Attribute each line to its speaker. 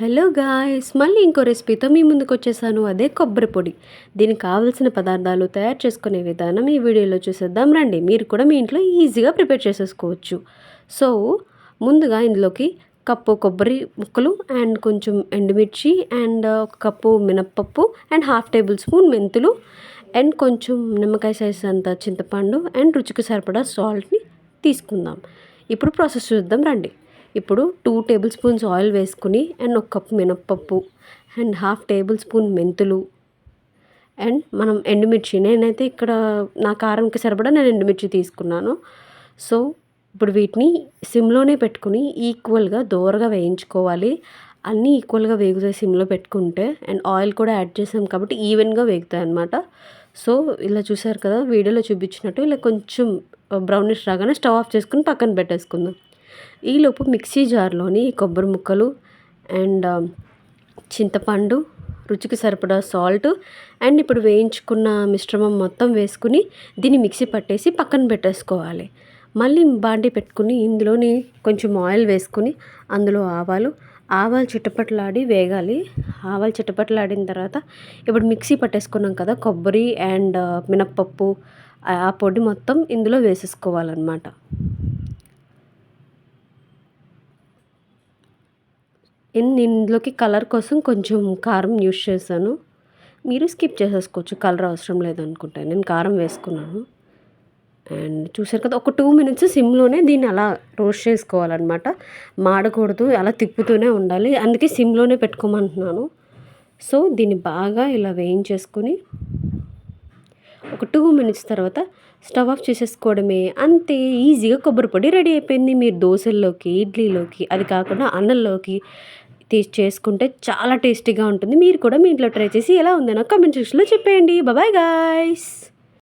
Speaker 1: Hello guys, మళ్ళీ ఇంకో రెసిపీతో మీ ముందుకు వచ్చేసాను. అదే కొబ్బరి పొడి. దీనికి కావాల్సిన పదార్థాలు తయారు చేసుకునే విధానం ఈ వీడియోలో చూసేద్దాం రండి. మీరు కూడా మీ ఇంట్లో ఈజీగా ప్రిపేర్ చేసేసుకోవచ్చు. సో ముందుగా ఇందులోకి కప్పు కొబ్బరి ముక్కలు అండ్ కొంచెం ఎండుమిర్చి అండ్ ఒక కప్పు మినప్పప్పు అండ్ హాఫ్ టేబుల్ స్పూన్ మెంతులు అండ్ కొంచెం నిమ్మకాయ సైజ్ అంత చింతపండు అండ్ రుచికి సరిపడా సాల్ట్ని తీసుకుందాం. ఇప్పుడు ప్రాసెస్ చూద్దాం రండి. ఇప్పుడు 2 టేబుల్ స్పూన్స్ ఆయిల్ వేసుకుని అండ్ ఒక కప్పు మినప్పప్పు అండ్ హాఫ్ టేబుల్ స్పూన్ మెంతులు అండ్ మనం ఎండుమిర్చి, నేనైతే ఇక్కడ నా కారంకి సరిపడా నేను ఎండుమిర్చి తీసుకున్నాను. సో ఇప్పుడు వీటిని సిమ్లోనే పెట్టుకుని ఈక్వల్గా దోరగా వేయించుకోవాలి. అన్నీ ఈక్వల్గా వేగుతాయి సిమ్లో పెట్టుకుంటే. అండ్ ఆయిల్ కూడా యాడ్ చేసాం కాబట్టి ఈవెన్గా వేగుతాయి అన్నమాట. సో ఇలా చూసారు కదా, వీడియోలో చూపించినట్టు ఇలా కొంచెం బ్రౌనిష్ రాగానే స్టవ్ ఆఫ్ చేసుకుని పక్కన పెట్టేసుకుందాం. ఈలోపు మిక్సీ జార్లోని కొబ్బరి ముక్కలు అండ్ చింతపండు, రుచికి సరిపడా సాల్ట్ అండ్ ఇప్పుడు వేయించుకున్న మిశ్రమం మొత్తం వేసుకుని దీన్ని మిక్సీ పట్టేసి పక్కన పెట్టేసుకోవాలి. మళ్ళీ బాండీ పెట్టుకుని ఇందులోని కొంచెం ఆయిల్ వేసుకుని అందులో ఆవాలు చిటపటలాడి వేగాలి. ఆవాలు చిటపటలాడిన తర్వాత ఇప్పుడు మిక్సీ పట్టేసుకున్నాం కదా కొబ్బరి అండ్ మినప్పప్పు, ఆ పొడి మొత్తం ఇందులో వేసేసుకోవాలన్నమాట. ఇందులోకి కలర్ కోసం కొంచెం కారం యూస్ చేశాను. మీరు స్కిప్ చేసేసుకోవచ్చు కలర్ అవసరం లేదనుకుంటే. నేను కారం వేసుకున్నాను. అండ్ చూసారు కదా, ఒక 2 మినిట్స్ సిమ్లోనే దీన్ని అలా రోస్ట్ చేసుకోవాలన్నమాట. మాడకూడదు, అలా తిప్పుతూనే ఉండాలి. అందుకే సిమ్లోనే పెట్టుకోమంటున్నాను. సో దీన్ని బాగా ఇలా వేయించేసుకొని ఒక 2 మినిట్స్ తర్వాత స్టవ్ ఆఫ్ చేసేసుకోవడమే. అంతే, ఈజీగా కొబ్బరి పొడి రెడీ అయిపోయింది. మీరు దోశల్లోకి, ఇడ్లీలోకి, అది కాకుండా అన్నంలోకి చేసుకుంటే చాలా టేస్టీగా ఉంటుంది. మీరు కూడా మీ ఇంట్లో ట్రై చేసి ఎలా ఉందో నాకు కామెంట్ సెక్షన్లో చెప్పేయండి. Bye guys.